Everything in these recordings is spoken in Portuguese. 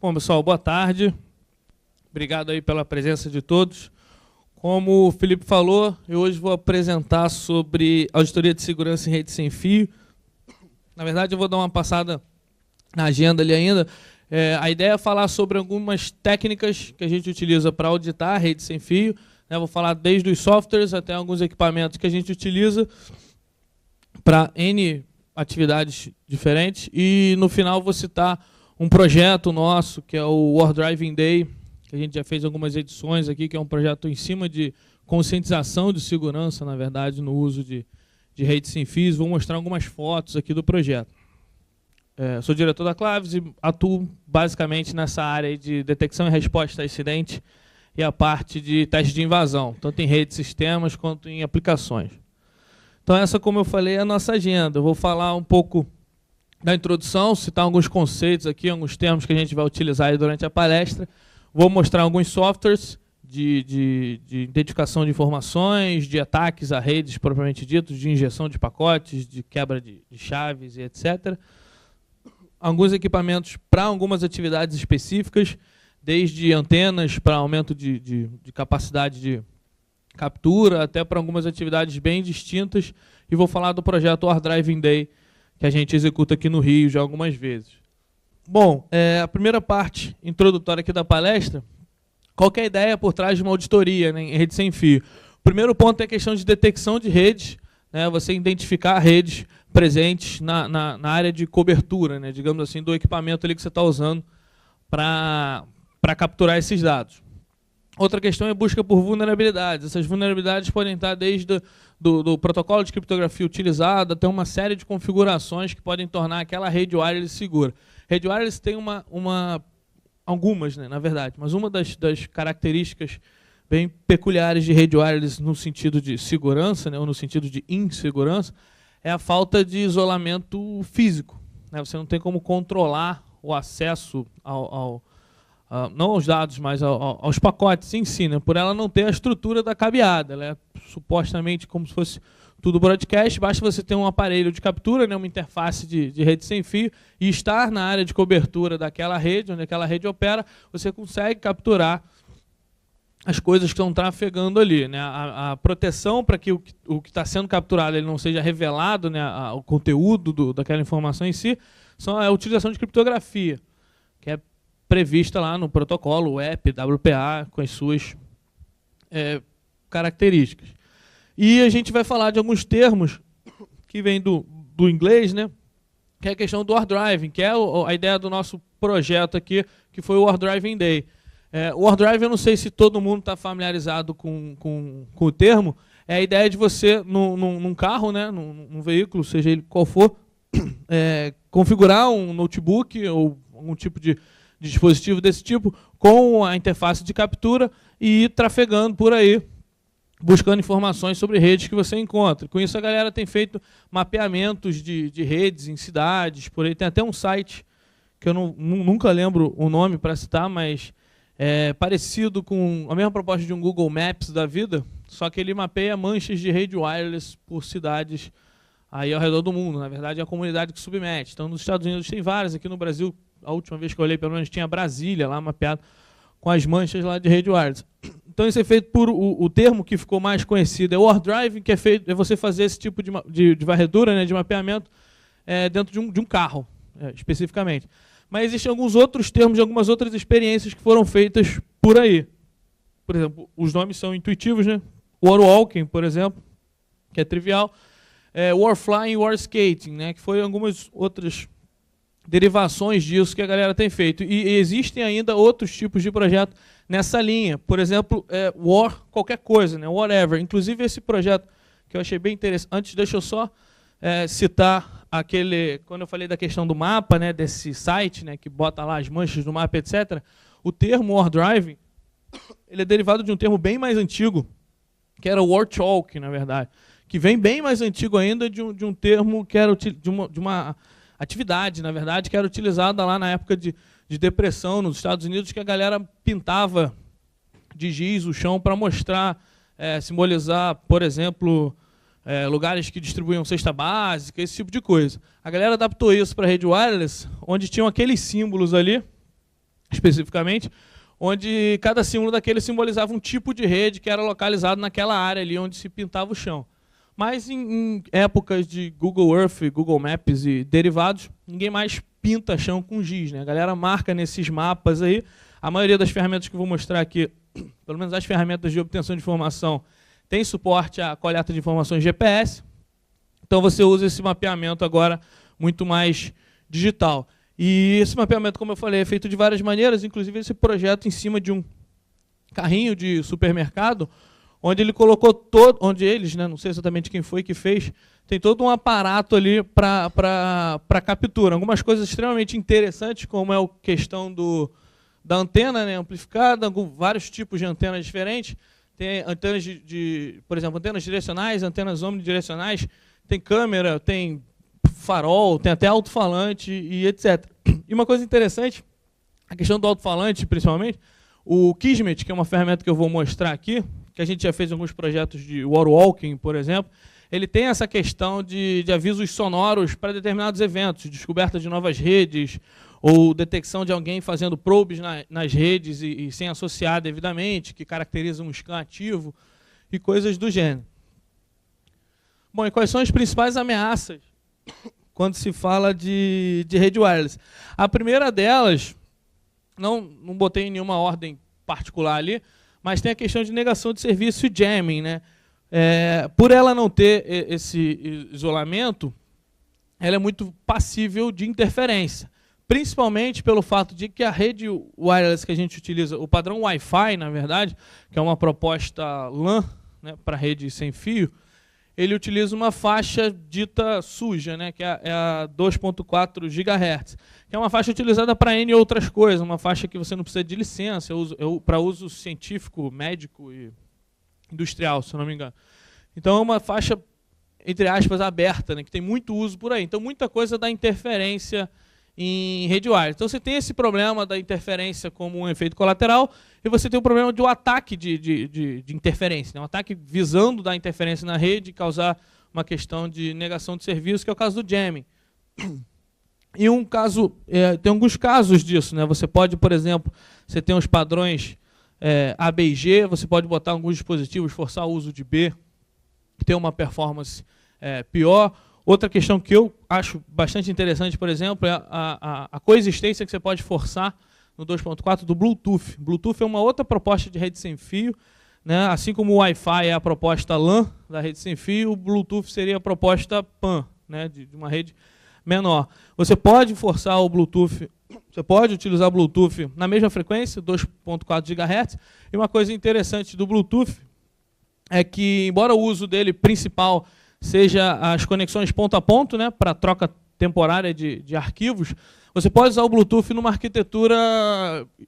Bom, pessoal, boa tarde. Obrigado aí pela presença de todos. Como o Felipe falou, eu hoje vou apresentar sobre auditoria de segurança em rede sem fio. Na verdade, eu vou dar uma passada na agenda ali ainda. A ideia é falar sobre algumas técnicas que a gente utiliza para auditar a rede sem fio. Vou falar desde os softwares até alguns equipamentos que a gente utiliza para N atividades diferentes. E no final vou citar um projeto nosso, que é o War Driving Day, que a gente já fez algumas edições aqui, que é um projeto em cima de conscientização de segurança, na verdade, no uso de redes sem fios. Vou mostrar algumas fotos aqui do projeto. Sou diretor da Claves e atuo basicamente nessa área de detecção e resposta a incidente e a parte de teste de invasão, tanto em redes, sistemas, quanto em aplicações. Então essa, como eu falei, é a nossa agenda. Eu vou falar um pouco da introdução, citar alguns conceitos aqui, alguns termos que a gente vai utilizar aí durante a palestra. Vou mostrar alguns softwares de identificação de informações, de ataques a redes propriamente ditos, de injeção de pacotes, de quebra de chaves e etc. Alguns equipamentos para algumas atividades específicas, desde antenas para aumento de capacidade de captura, até para algumas atividades bem distintas. E vou falar do projeto War Driving Day, que a gente executa aqui no Rio já algumas vezes. Bom, a primeira parte introdutória aqui da palestra, qual que é a ideia por trás de uma auditoria, né, em rede sem fio? O primeiro ponto é a questão de detecção de redes, né, você identificar redes presentes na área de cobertura, né, digamos assim, do equipamento ali que você está usando para capturar esses dados. Outra questão é busca por vulnerabilidades. Essas vulnerabilidades podem estar desde do protocolo de criptografia utilizado até uma série de configurações que podem tornar aquela rede wireless segura. Rede wireless tem algumas, né, na verdade, mas uma das características bem peculiares de rede wireless no sentido de segurança, né, ou no sentido de insegurança, é a falta de isolamento físico, né? Você não tem como controlar o acesso não aos dados, mas aos pacotes em si, né? Por ela não ter a estrutura da cabeada. Ela é supostamente como se fosse tudo broadcast, basta você ter um aparelho de captura, né, uma interface de rede sem fio, e estar na área de cobertura daquela rede, onde aquela rede opera, você consegue capturar as coisas que estão trafegando ali, né? A proteção para que o que está sendo capturado ele não seja revelado, né, o conteúdo daquela informação em si, é a utilização de criptografia, que é prevista lá no protocolo, o app, WPA, com as suas características. E a gente vai falar de alguns termos que vêm do inglês, né? Que é a questão do War Driving, que é a ideia do nosso projeto aqui, que foi o War Driving Day. O War Driving, eu não sei se todo mundo está familiarizado com o termo, é a ideia de você, num carro, né, num veículo, seja ele qual for, configurar um notebook ou algum tipo de dispositivo desse tipo com a interface de captura e ir trafegando por aí, buscando informações sobre redes que você encontra. Com isso a galera tem feito mapeamentos de redes em cidades, por aí tem até um site que eu nunca lembro o nome para citar, mas é parecido com a mesma proposta de um Google Maps da vida, só que ele mapeia manchas de rede wireless por cidades aí ao redor do mundo. Na verdade é a comunidade que submete. Então nos Estados Unidos tem várias, aqui no Brasil, a última vez que eu olhei, pelo menos tinha Brasília lá mapeado com as manchas lá de rede wireless. Então isso é feito por o termo que ficou mais conhecido é War Driving, que é você fazer esse tipo de varredura, né, de mapeamento dentro de um carro, especificamente. Mas existem alguns outros termos de algumas outras experiências que foram feitas por aí. Por exemplo, os nomes são intuitivos, né? War Walking, por exemplo, que é trivial. War Flying, War Skating, né, que foi algumas outras derivações disso que a galera tem feito. E existem ainda outros tipos de projeto nessa linha. Por exemplo, War qualquer coisa, né? Whatever. Inclusive esse projeto que eu achei bem interessante. Antes, deixa eu só citar quando eu falei da questão do mapa, né, desse site, né, que bota lá as manchas do mapa, etc. O termo War Driving, ele é derivado de um termo bem mais antigo, que era War Chalk, na verdade, que vem bem mais antigo ainda de um termo que era de uma atividade, na verdade, que era utilizada lá na época de depressão nos Estados Unidos, que a galera pintava de giz o chão para mostrar, simbolizar, por exemplo, lugares que distribuíam cesta básica, esse tipo de coisa. A galera adaptou isso para a rede wireless, onde tinham aqueles símbolos ali, especificamente, onde cada símbolo daquele simbolizava um tipo de rede que era localizado naquela área ali onde se pintava o chão. Mas em épocas de Google Earth, Google Maps e derivados, ninguém mais pinta chão com giz, né? A galera marca nesses mapas aí. A maioria das ferramentas que eu vou mostrar aqui, pelo menos as ferramentas de obtenção de informação, tem suporte à coleta de informações GPS. Então você usa esse mapeamento agora muito mais digital. E esse mapeamento, como eu falei, é feito de várias maneiras, inclusive esse projeto em cima de um carrinho de supermercado, onde ele colocou todo, onde eles, né, não sei exatamente quem foi que fez, tem todo um aparato ali para captura. Algumas coisas extremamente interessantes, como é a questão da antena, né, amplificada, vários tipos de antenas diferentes. Tem antenas por exemplo, antenas direcionais, antenas omnidirecionais, tem câmera, tem farol, tem até alto-falante e etc. E uma coisa interessante, a questão do alto-falante, principalmente, o Kismet, que é uma ferramenta que eu vou mostrar aqui, que a gente já fez alguns projetos de Warwalking, por exemplo, ele tem essa questão de avisos sonoros para determinados eventos, descoberta de novas redes, ou detecção de alguém fazendo probes nas redes e sem associar devidamente, que caracteriza um scan ativo, e coisas do gênero. Bom, e quais são as principais ameaças quando se fala de rede wireless? A primeira delas, não botei em nenhuma ordem particular ali, mas tem a questão de negação de serviço e jamming, né? Por ela não ter esse isolamento, ela é muito passível de interferência, principalmente pelo fato de que a rede wireless que a gente utiliza, o padrão Wi-Fi, na verdade, que é uma proposta LAN, né, para rede sem fio, ele utiliza uma faixa dita suja, né, que é a 2.4 GHz, que é uma faixa utilizada para N outras coisas, uma faixa que você não precisa de licença, para uso científico, médico e industrial, se eu não me engano. Então é uma faixa, entre aspas, aberta, né, que tem muito uso por aí. Então muita coisa dá interferência em rede wireless. Então você tem esse problema da interferência como um efeito colateral e você tem o problema de um ataque de interferência, né? Um ataque visando dar interferência na rede e causar uma questão de negação de serviço, que é o caso do jamming. E um caso, tem alguns casos disso, né? Você pode, por exemplo, você tem os padrões A, B e G, você pode botar alguns dispositivos, forçar o uso de B, ter uma performance pior. Outra questão que eu acho bastante interessante, por exemplo, é a coexistência que você pode forçar no 2.4 do Bluetooth. Bluetooth é uma outra proposta de rede sem fio, né? Assim como o Wi-Fi é a proposta LAN da rede sem fio, o Bluetooth seria a proposta PAN, né? de uma rede menor. Você pode forçar o Bluetooth, você pode utilizar o Bluetooth na mesma frequência, 2.4 GHz, e uma coisa interessante do Bluetooth é que, embora o uso dele principal seja as conexões ponto a ponto, né, para troca temporária de arquivos, você pode usar o Bluetooth numa arquitetura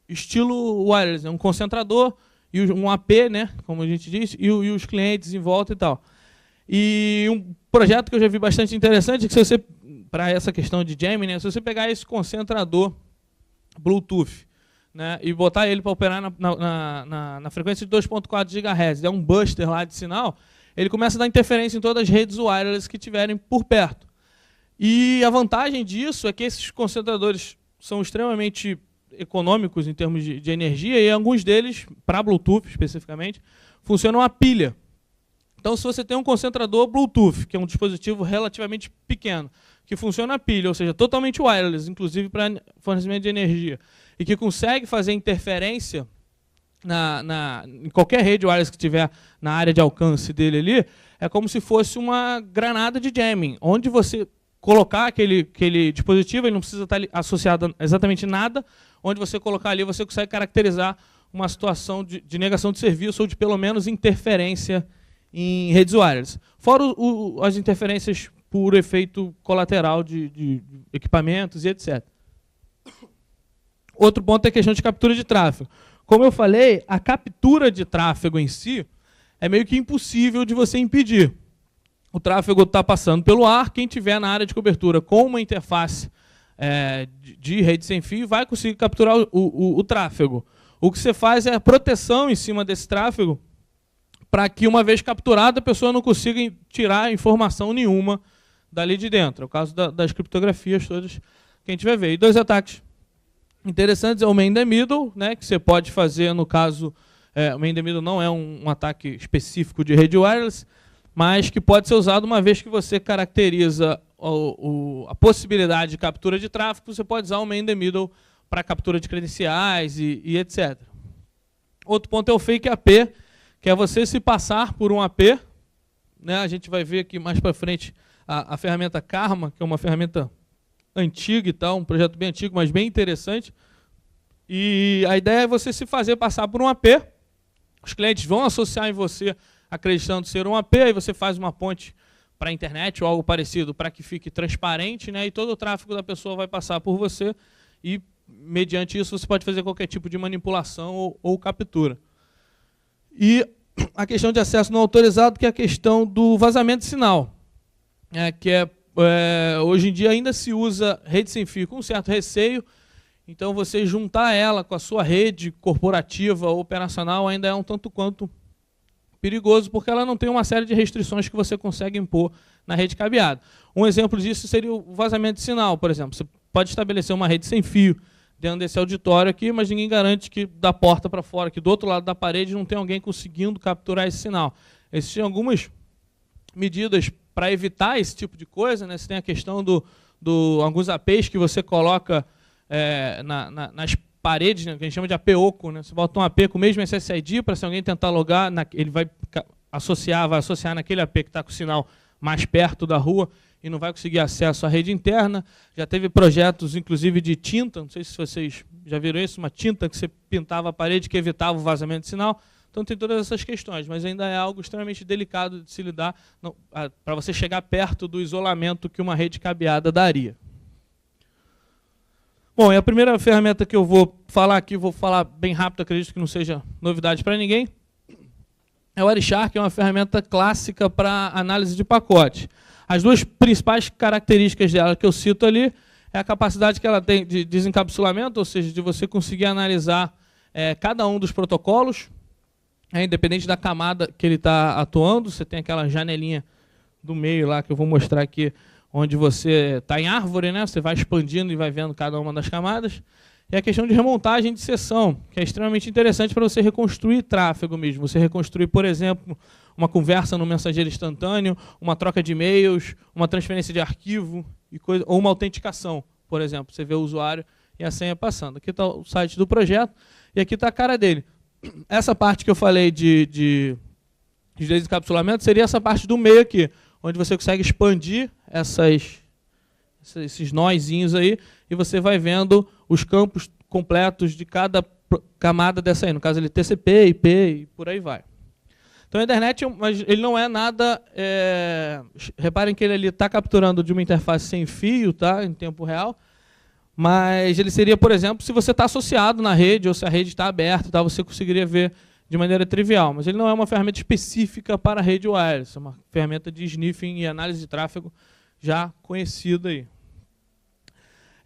estilo wireless, né, um concentrador e um AP, né, como a gente disse, e os clientes em volta e tal. E um projeto que eu já vi bastante interessante é que, se você, para essa questão de jamming, né, se você pegar esse concentrador Bluetooth, né, e botar ele para operar na frequência de 2.4 GHz, der um buster lá de sinal, ele começa a dar interferência em todas as redes wireless que tiverem por perto. E a vantagem disso é que esses concentradores são extremamente econômicos em termos de energia, e alguns deles, para Bluetooth especificamente, funcionam a pilha. Então, se você tem um concentrador Bluetooth, que é um dispositivo relativamente pequeno, que funciona a pilha, ou seja, totalmente wireless, inclusive para fornecimento de energia, e que consegue fazer interferência em qualquer rede wireless que tiver na área de alcance dele ali, é como se fosse uma granada de jamming, onde você colocar aquele dispositivo, ele não precisa estar associado a exatamente nada, onde você colocar ali, você consegue caracterizar uma situação de negação de serviço ou de, pelo menos, interferência em redes wireless. Fora as interferências por efeito colateral de equipamentos e etc. Outro ponto é a questão de captura de tráfego. Como eu falei, a captura de tráfego em si é meio que impossível de você impedir. O tráfego está passando pelo ar, quem tiver na área de cobertura com uma interface de rede sem fio vai conseguir capturar o tráfego. O que você faz é a proteção em cima desse tráfego para que, uma vez capturada, a pessoa não consiga tirar informação nenhuma dali de dentro. É o caso das criptografias todas que a gente vai ver. E dois ataques interessantes é o man in the middle, né, que você pode fazer, no caso, o man in the middle não é um ataque específico de rede wireless, mas que pode ser usado uma vez que você caracteriza a possibilidade de captura de tráfego, você pode usar o man in the middle para captura de credenciais e etc. Outro ponto é o fake AP, que é você se passar por um AP, né, a gente vai ver aqui mais para frente a ferramenta Karma, que é uma ferramenta antiga e tal, um projeto bem antigo, mas bem interessante. E a ideia é você se fazer passar por um AP, os clientes vão associar em você acreditando ser um AP, aí você faz uma ponte para a internet ou algo parecido para que fique transparente, né, e todo o tráfego da pessoa vai passar por você e, mediante isso, você pode fazer qualquer tipo de manipulação ou captura. E a questão de acesso não autorizado, que é a questão do vazamento de sinal, hoje em dia ainda se usa rede sem fio com um certo receio, então você juntar ela com a sua rede corporativa ou operacional ainda é um tanto quanto perigoso, porque ela não tem uma série de restrições que você consegue impor na rede cabeada. Um exemplo disso seria o vazamento de sinal, por exemplo. Você pode estabelecer uma rede sem fio dentro desse auditório aqui, mas ninguém garante que da porta para fora, que do outro lado da parede, não tem alguém conseguindo capturar esse sinal. Existem algumas medidas para evitar esse tipo de coisa, né? Você tem a questão alguns APs que você coloca nas paredes, né, que a gente chama de AP oco, né? Você bota um AP com o mesmo SSID para se alguém tentar logar, ele vai associar naquele AP que está com o sinal mais perto da rua e não vai conseguir acesso à rede interna. Já teve projetos, inclusive, de tinta, não sei se vocês já viram isso, uma tinta que você pintava a parede que evitava o vazamento de sinal. Então tem todas essas questões, mas ainda é algo extremamente delicado de se lidar para você chegar perto do isolamento que uma rede cabeada daria. Bom, e a primeira ferramenta que eu vou falar aqui, vou falar bem rápido, acredito que não seja novidade para ninguém, é o Wireshark, que é uma ferramenta clássica para análise de pacote. As duas principais características dela que eu cito ali é a capacidade que ela tem de desencapsulamento, ou seja, de você conseguir analisar cada um dos protocolos, independente da camada que ele está atuando. Você tem aquela janelinha do meio lá que eu vou mostrar aqui, onde você está em árvore, né? Você vai expandindo e vai vendo cada uma das camadas. E a questão de remontagem de sessão, que é extremamente interessante para você reconstruir tráfego mesmo. Você reconstruir, por exemplo, uma conversa no mensageiro instantâneo, uma troca de e-mails, uma transferência de arquivo, ou uma autenticação, por exemplo. Você vê o usuário e a senha passando. Aqui está o site do projeto e aqui está a cara dele. Essa parte que eu falei de desencapsulamento seria essa parte do meio aqui, onde você consegue expandir esses nóizinhos aí, e você vai vendo os campos completos de cada camada dessa aí, no caso ele TCP, IP e por aí vai. Então a internet, mas ele não é nada, reparem que ele está capturando de uma interface sem fio, tá, em tempo real, mas ele seria, por exemplo, se você está associado na rede, ou se a rede está aberta, tá, você conseguiria ver de maneira trivial, mas ele não é uma ferramenta específica para a rede wireless, é uma ferramenta de sniffing e análise de tráfego já conhecida aí.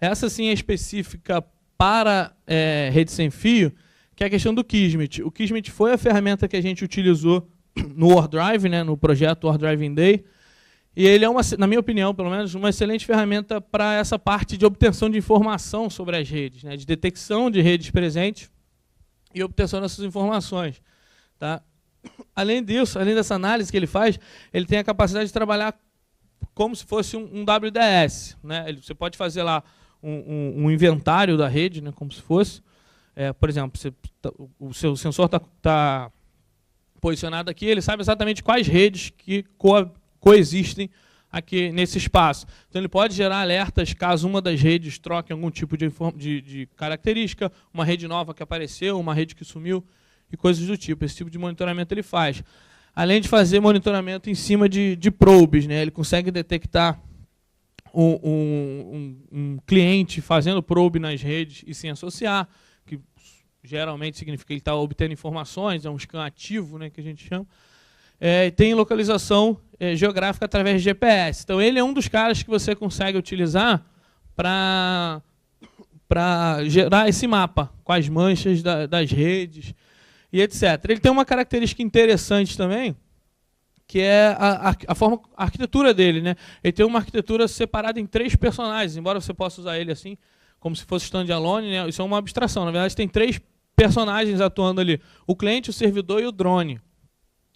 Essa sim é específica para rede sem fio, que é a questão do Kismet. O Kismet foi a ferramenta que a gente utilizou no OrDrive, né, no projeto OrDriving Day, e ele é, na minha opinião, pelo menos, uma excelente ferramenta para essa parte de obtenção de informação sobre as redes, né, de detecção de redes presentes e obtenção dessas informações. Tá? Além disso, além dessa análise que ele faz, ele tem a capacidade de trabalhar como se fosse um WDS. Né? Você pode fazer lá um inventário da rede, né, como se fosse. Por exemplo, o seu sensor está posicionado aqui, ele sabe exatamente quais redes que coexistem aqui nesse espaço. Então ele pode gerar alertas caso uma das redes troque algum tipo de característica, uma rede nova que apareceu, uma rede que sumiu e coisas do tipo. Esse tipo de monitoramento ele faz. Além de fazer monitoramento em cima de probes, né? Ele consegue detectar um cliente fazendo probe nas redes e sem associar, que geralmente significa que ele está obtendo informações, é um scan ativo, né, que a gente chama. Tem localização geográfica através de GPS. Então, ele é um dos caras que você consegue utilizar para gerar esse mapa, com as manchas das redes e etc. Ele tem uma característica interessante também, que é a arquitetura dele. Né? Ele tem uma arquitetura separada em 3 personagens, embora você possa usar ele assim, como se fosse standalone, né? Isso é uma abstração. Na verdade, tem 3 personagens atuando ali: o cliente, o servidor e o drone.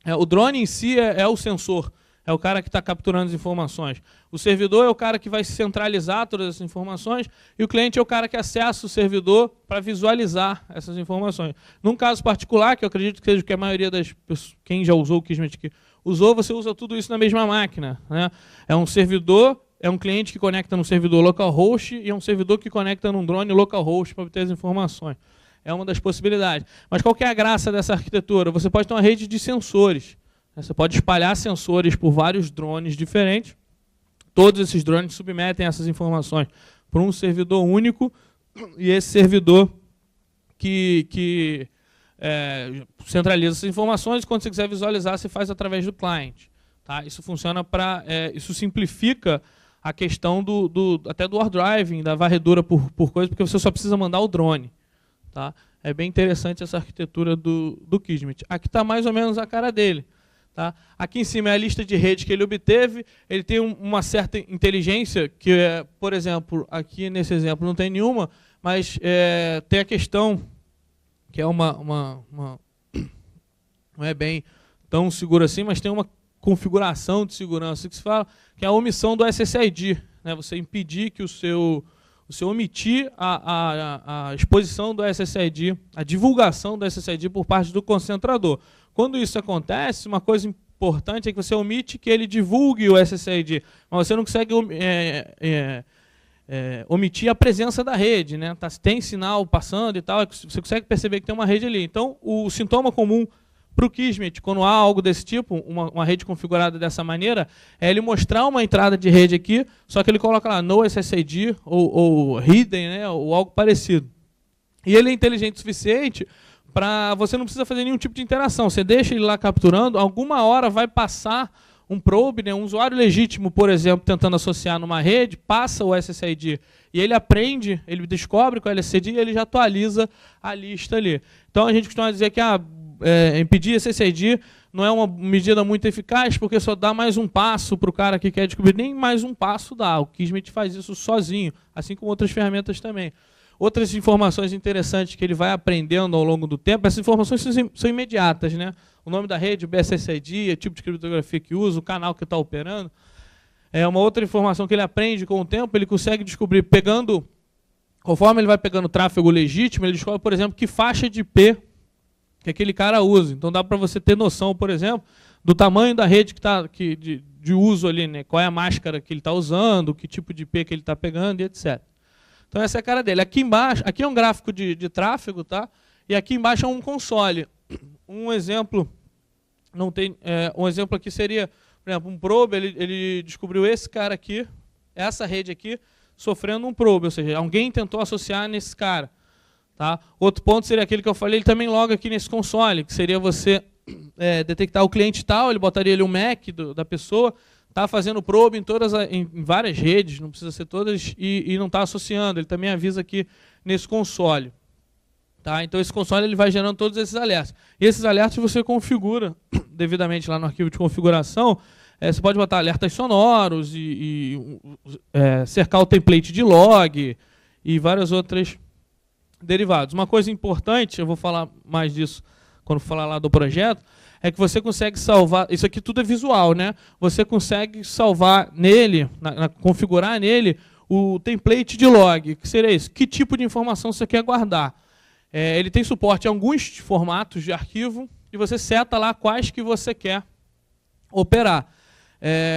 O drone em si é o sensor, é o cara que está capturando as informações. O servidor é o cara que vai centralizar todas essas informações, e o cliente é o cara que acessa o servidor para visualizar essas informações. Num caso particular, que eu acredito que seja que a maioria das pessoas, quem já usou o Kismet aqui, usou, você usa tudo isso na mesma máquina, né? É um servidor, é um cliente que conecta num servidor localhost e é um servidor que conecta num drone localhost para obter as informações. É uma das possibilidades. Mas qual que é a graça dessa arquitetura? Você pode ter uma rede de sensores. Você pode espalhar sensores por vários drones diferentes. Todos esses drones submetem essas informações para um servidor único, e esse servidor que centraliza essas informações, e quando você quiser visualizar, você faz através do cliente. Tá? Isso funciona para... isso simplifica a questão até do hard driving, da varredura por coisa, porque você só precisa mandar o drone. Tá? É bem interessante essa arquitetura do Kismet. Aqui está mais ou menos a cara dele. Tá? Aqui em cima é a lista de redes que ele obteve. Ele tem uma certa inteligência, que, por exemplo, aqui nesse exemplo não tem nenhuma, mas tem a questão, que é não é bem tão seguro assim, mas tem uma configuração de segurança que se fala, que é a omissão do SSID. Né? Você impedir que você omitir a exposição do SSID, a divulgação do SSID por parte do concentrador. Quando isso acontece, uma coisa importante é que você omite que ele divulgue o SSID, mas você não consegue omitir a presença da rede. Né? Tem sinal passando e tal, você consegue perceber que tem uma rede ali. Então, o sintoma comum para o Kismet, quando há algo desse tipo, uma rede configurada dessa maneira, é ele mostrar uma entrada de rede aqui, só que ele coloca lá no SSID ou hidden, né, ou algo parecido. E ele é inteligente o suficiente para você não precisa fazer nenhum tipo de interação. Você deixa ele lá capturando, alguma hora vai passar um probe, né, um usuário legítimo, por exemplo, tentando associar numa rede, passa o SSID e ele aprende, ele descobre qual é o SSID e ele já atualiza a lista ali. Então a gente costuma dizer que impedir SSID não é uma medida muito eficaz, porque só dá mais um passo para o cara que quer descobrir, nem mais um passo dá. O Kismet faz isso sozinho, assim como outras ferramentas também. Outras informações interessantes que ele vai aprendendo ao longo do tempo, essas informações são imediatas, né? O nome da rede, o BSSID, o tipo de criptografia que usa, o canal que está operando. Uma outra informação que ele aprende com o tempo, ele consegue descobrir, conforme ele vai pegando tráfego legítimo, ele descobre, por exemplo, que faixa de IP que aquele cara usa. Então dá para você ter noção, por exemplo, do tamanho da rede de uso ali, né? Qual é a máscara que ele está usando, que tipo de IP que ele está pegando e etc. Então essa é a cara dele. Aqui embaixo, aqui é um gráfico de tráfego, tá? E aqui embaixo é um console. Um exemplo, um exemplo aqui seria, por exemplo, um probe, ele descobriu esse cara aqui, essa rede aqui, sofrendo um probe, ou seja, alguém tentou associar nesse cara. Tá? Outro ponto seria aquele que eu falei, ele também loga aqui nesse console, que seria você detectar o cliente tal, ele botaria ali o MAC da pessoa, está fazendo probe em várias redes, não precisa ser todas, e não está associando, ele também avisa aqui nesse console. Tá? Então esse console ele vai gerando todos esses alertas. E esses alertas você configura devidamente lá no arquivo de configuração. Você pode botar alertas sonoros e cercar o template de log e várias outras derivados. Uma coisa importante, eu vou falar mais disso quando falar lá do projeto, é que você consegue salvar, isso aqui tudo é visual, né? Você consegue salvar nele, configurar nele o template de log, que seria isso, que tipo de informação você quer guardar. Ele tem suporte a alguns formatos de arquivo e você seta lá quais que você quer operar.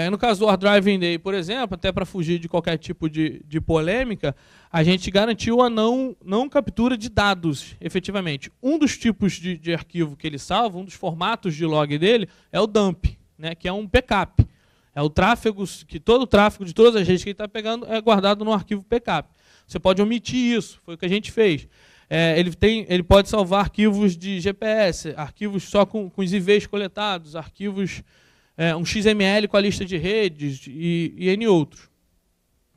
No caso do Hard Driving Day, por exemplo, até para fugir de qualquer tipo de polêmica, a gente garantiu a não captura de dados, efetivamente. Um dos tipos de arquivo que ele salva, um dos formatos de log dele, é o dump, né, que é um backup. É o tráfego, todo o tráfego de todas as redes que ele está pegando é guardado no arquivo backup. Você pode omitir isso, foi o que a gente fez. Ele pode salvar arquivos de GPS, arquivos só com os IVs coletados, arquivos... um XML com a lista de redes e N outros.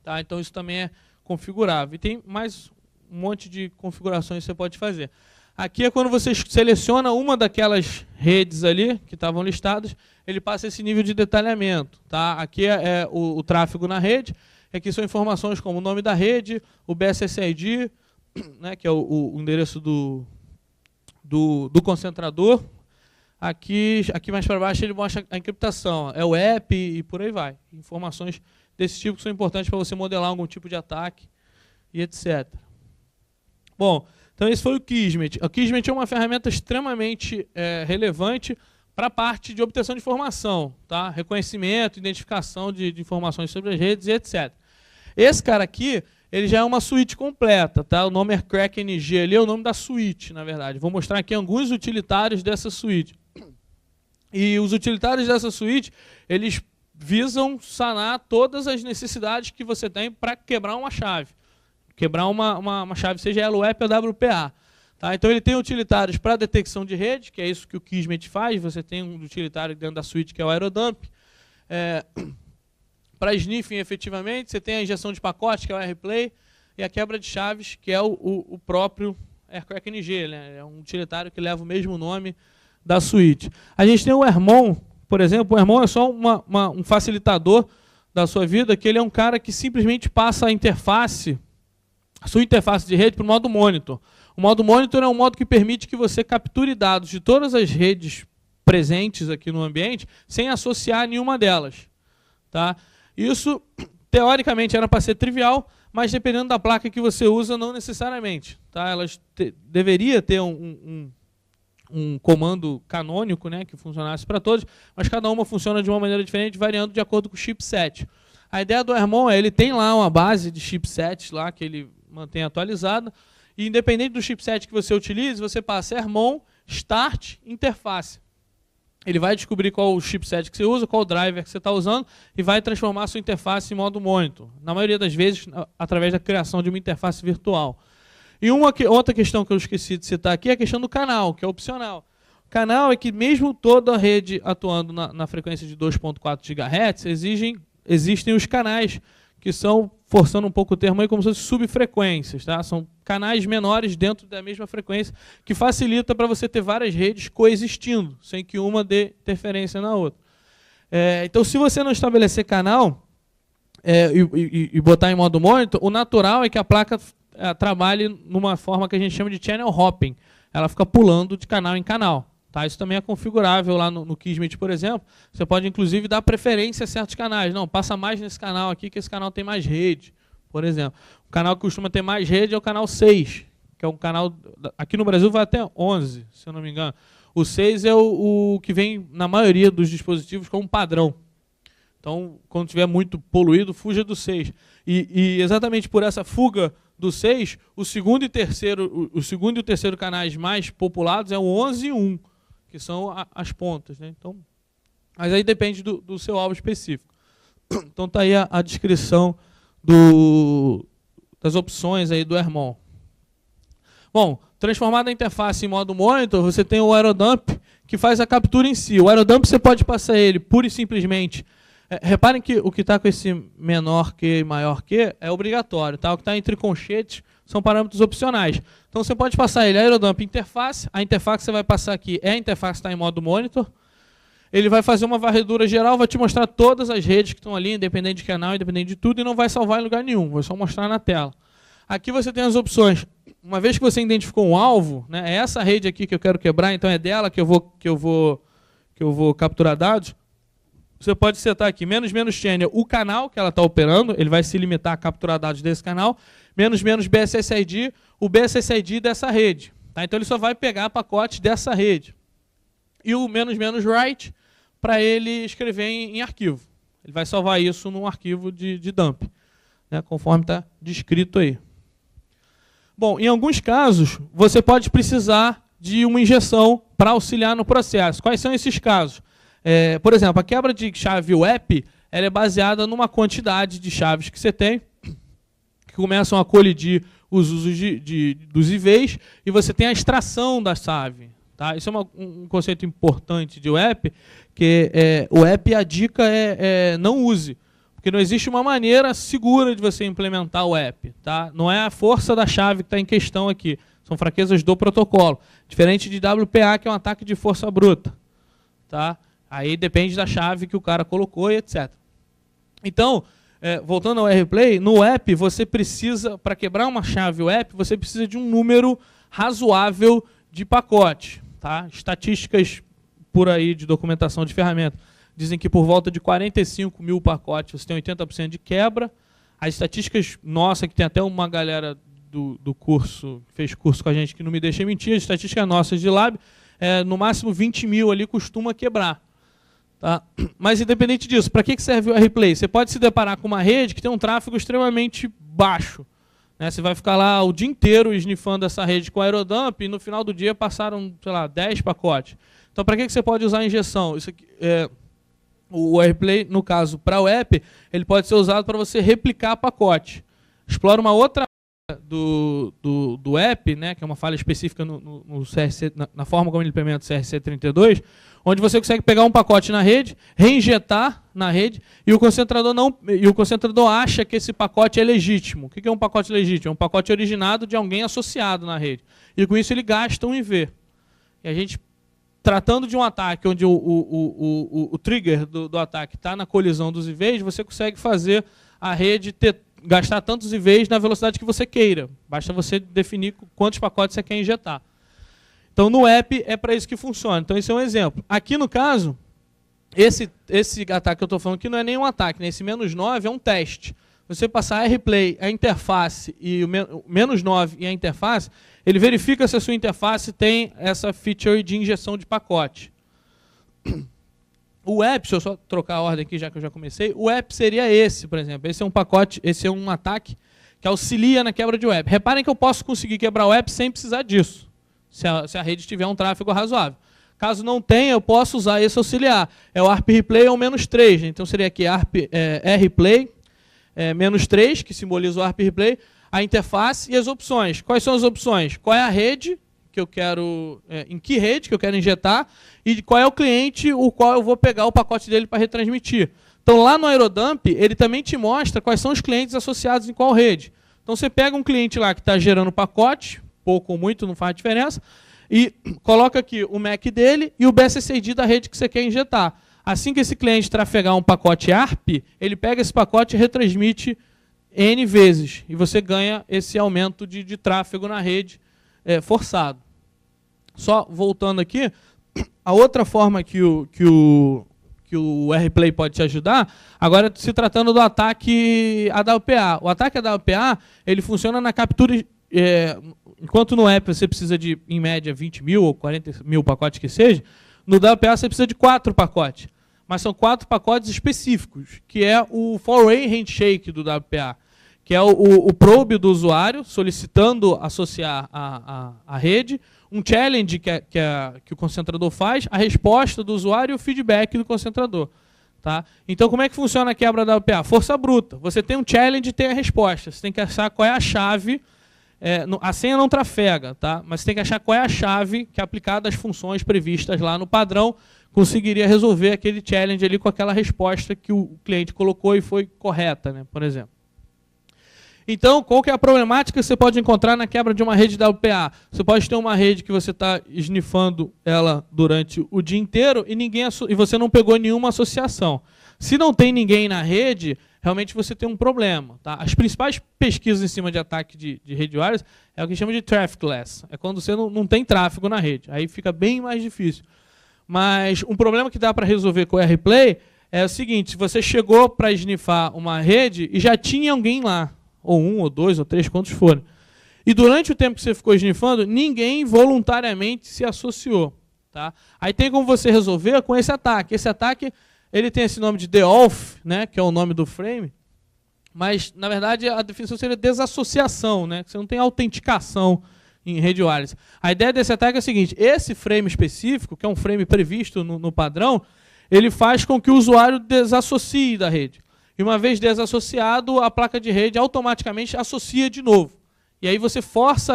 Tá? Então isso também é configurável. E tem mais um monte de configurações que você pode fazer. Aqui é quando você seleciona uma daquelas redes ali, que estavam listadas, ele passa esse nível de detalhamento. Tá? Aqui é o tráfego na rede. Aqui são informações como o nome da rede, o BSSID, né, que é o endereço do concentrador. Aqui mais para baixo ele mostra a encriptação, é o app e por aí vai. Informações desse tipo que são importantes para você modelar algum tipo de ataque e etc. Bom, então esse foi o Kismet. O Kismet é uma ferramenta extremamente relevante para a parte de obtenção de informação, tá? Reconhecimento, identificação de informações sobre as redes e etc. Esse cara aqui, ele já é uma suíte completa, tá? O nome é CrackNG, ali é o nome da suíte, na verdade. Vou mostrar aqui alguns utilitários dessa suíte. E os utilitários dessa suíte, eles visam sanar todas as necessidades que você tem para quebrar uma chave. Quebrar uma chave, seja ela o app ou WPA. Tá? Então ele tem utilitários para detecção de rede, que é isso que o Kismet faz. Você tem um utilitário dentro da suíte que é o Aerodump. Para sniffing, efetivamente, você tem a injeção de pacote, que é o AirPlay, e a quebra de chaves, que é o próprio AirCrackNG. Né? É um utilitário que leva o mesmo nome da suíte. A gente tem o Hermon, por exemplo. O Hermon é só um facilitador da sua vida, que ele é um cara que simplesmente passa a sua interface de rede para o modo monitor. O modo monitor é um modo que permite que você capture dados de todas as redes presentes aqui no ambiente, sem associar nenhuma delas. Tá? Isso, teoricamente, era para ser trivial, mas dependendo da placa que você usa, não necessariamente. Tá? Elas deveria ter um comando canônico, né, que funcionasse para todos, mas cada uma funciona de uma maneira diferente, variando de acordo com o chipset. A ideia do Hermon é ele tem lá uma base de chipsets lá que ele mantém atualizada, e independente do chipset que você utilize, você passa Hermon, Start, Interface. Ele vai descobrir qual o chipset que você usa, qual o driver que você está usando, e vai transformar a sua interface em modo monitor. Na maioria das vezes, através da criação de uma interface virtual. E outra questão que eu esqueci de citar aqui é a questão do canal, que é opcional. O canal é que mesmo toda a rede atuando na frequência de 2.4 GHz, existem os canais, que são, forçando um pouco o termo aí, como se fossem subfrequências. Tá? São canais menores dentro da mesma frequência, que facilita para você ter várias redes coexistindo, sem que uma dê interferência na outra. Então, se você não estabelecer canal e botar em modo monitor, o natural é que a placa trabalhe numa forma que a gente chama de channel hopping. Ela fica pulando de canal em canal. Tá? Isso também é configurável lá no Kismet, por exemplo. Você pode, inclusive, dar preferência a certos canais. Não, passa mais nesse canal aqui, que esse canal tem mais rede, por exemplo. O canal que costuma ter mais rede é o canal 6, que é um canal... Aqui no Brasil vai até 11, se eu não me engano. O 6 é o que vem, na maioria dos dispositivos, como padrão. Então, quando estiver muito poluído, fuja do 6. E exatamente por essa fuga do 6, o segundo e o terceiro canais mais populados é o 11 e 1, que são as pontas. Né? Então, mas aí depende do seu alvo específico. Então está aí a descrição das opções aí do Hermon. Bom, transformada a interface em modo monitor, você tem o Aerodump, que faz a captura em si. O Aerodump você pode passar ele pura e simplesmente... reparem que o que está com esse menor que e maior que é obrigatório. Tá? O que está entre colchetes são parâmetros opcionais. Então você pode passar ele Aerodump interface. A interface que você vai passar aqui é a interface que está em modo monitor. Ele vai fazer uma varredura geral, vai te mostrar todas as redes que estão ali, independente de canal, independente de tudo, e não vai salvar em lugar nenhum, vai só mostrar na tela. Aqui você tem as opções. Uma vez que você identificou um alvo, né, é essa rede aqui que eu quero quebrar, então é dela que eu vou capturar dados. Você pode setar aqui, menos channel, o canal que ela está operando, ele vai se limitar a capturar dados desse canal, menos BSSID, o BSSID dessa rede. Tá? Então ele só vai pegar pacotes dessa rede. E o menos write, para ele escrever em arquivo. Ele vai salvar isso num arquivo de dump, né, conforme está descrito aí. Bom, em alguns casos, você pode precisar de uma injeção para auxiliar no processo. Quais são esses casos? Por exemplo, a quebra de chave web, ela é baseada numa quantidade de chaves que você tem, que começam a colidir os usos dos IVs, e você tem a extração da chave. Tá? Isso é um conceito importante de web, que o app, a dica é não use, porque não existe uma maneira segura de você implementar o app. Tá? Não é a força da chave que está em questão aqui, são fraquezas do protocolo, diferente de WPA, que é um ataque de força bruta. Tá? Aí depende da chave que o cara colocou e etc. Então, voltando ao AirPlay, no app você precisa, para quebrar uma chave web, você precisa de um número razoável de pacote. Tá? Estatísticas por aí de documentação de ferramenta dizem que por volta de 45 mil pacotes você tem 80% de quebra. As estatísticas, nossa, que tem até uma galera do curso, fez curso com a gente que não me deixa mentir, as estatísticas nossas de lab, no máximo 20 mil ali costuma quebrar. Tá? Mas independente disso, para que serve o AirPlay? Você pode se deparar com uma rede que tem um tráfego extremamente baixo. Né? Você vai ficar lá o dia inteiro esnifando essa rede com aerodump e no final do dia passaram, sei lá, 10 pacotes. Então, para que você pode usar a injeção? Isso aqui, o AirPlay, no caso, para o app, ele pode ser usado para você replicar pacote. Explora uma outra do app, né, que é uma falha específica no CRC, na forma como ele implementa o CRC32, onde você consegue pegar um pacote na rede, reinjetar na rede, e o concentrador acha que esse pacote é legítimo. O que é um pacote legítimo? É um pacote originado de alguém associado na rede. E com isso ele gasta um IV. E a gente, tratando de um ataque onde o trigger do ataque está na colisão dos IVs, você consegue fazer a rede gastar tantos IVs na velocidade que você queira. Basta você definir quantos pacotes você quer injetar. Então, no app, é para isso que funciona. Então, esse é um exemplo. Aqui, no caso, esse ataque que eu estou falando aqui não é nenhum ataque. Né? Esse -9 é um teste. Você passar a AirPlay, a interface, e o -9 e a interface, ele verifica se a sua interface tem essa feature de injeção de pacote. O app, deixa eu só trocar a ordem aqui, já que eu já comecei. O app seria esse, por exemplo. Esse é um pacote, esse é um ataque que auxilia na quebra de web. Reparem que eu posso conseguir quebrar o app sem precisar disso, se a rede tiver um tráfego razoável. Caso não tenha, eu posso usar esse auxiliar. É o ARP Replay ou -3. Então seria aqui AirPlay, -3, que simboliza o ARP Replay, a interface e as opções. Quais são as opções? Qual é a rede que eu quero, em que rede que eu quero injetar, e qual é o cliente o qual eu vou pegar o pacote dele para retransmitir. Então, lá no Aerodump, ele também te mostra quais são os clientes associados em qual rede. Então, você pega um cliente lá que está gerando pacote, pouco ou muito, não faz diferença, e coloca aqui o MAC dele e o BSSID da rede que você quer injetar. Assim que esse cliente trafegar um pacote ARP, ele pega esse pacote e retransmite N vezes. E você ganha esse aumento de tráfego na rede forçado. Só voltando aqui, a outra forma que o AirPlay pode te ajudar, agora se tratando do ataque AWPA. O ataque AWPA, ele funciona na captura, enquanto no app você precisa de, em média, 20 mil ou 40 mil pacotes que seja, no AWPA você precisa de 4 pacotes. Mas são 4 pacotes específicos, que é o four-way handshake do AWPA, que é o probe do usuário solicitando associar a rede, um challenge que o concentrador faz, a resposta do usuário e o feedback do concentrador. Tá? Então, como é que funciona a quebra da AWPA? Força bruta. Você tem um challenge e tem a resposta. Você tem que achar qual é a chave. A senha não trafega, tá? Mas você tem que achar qual é a chave que, aplicada às funções previstas lá no padrão, conseguiria resolver aquele challenge ali com aquela resposta que o cliente colocou e foi correta, né? Por exemplo. Então, qual que é a problemática que você pode encontrar na quebra de uma rede da AWPA? Você pode ter uma rede que você está esnifando ela durante o dia inteiro e você não pegou nenhuma associação. Se não tem ninguém na rede, realmente você tem um problema. Tá? As principais pesquisas em cima de ataque de rede wireless é o que chama de trafficless. É quando você não tem tráfego na rede. Aí fica bem mais difícil. Mas um problema que dá para resolver com o AirPlay é o seguinte: se você chegou para esnifar uma rede e já tinha alguém lá, ou 1, ou 2, ou 3, quantos forem. E durante o tempo que você ficou esnifando, ninguém voluntariamente se associou. Tá? Aí tem como você resolver com esse ataque. Esse ataque ele tem esse nome de deauth, né, que é o nome do frame, mas, na verdade, a definição seria desassociação, né, que você não tem autenticação em rede wireless. A ideia desse ataque é a seguinte: esse frame específico, que é um frame previsto no padrão, ele faz com que o usuário desassocie da rede. E uma vez desassociado, a placa de rede automaticamente associa de novo. E aí você força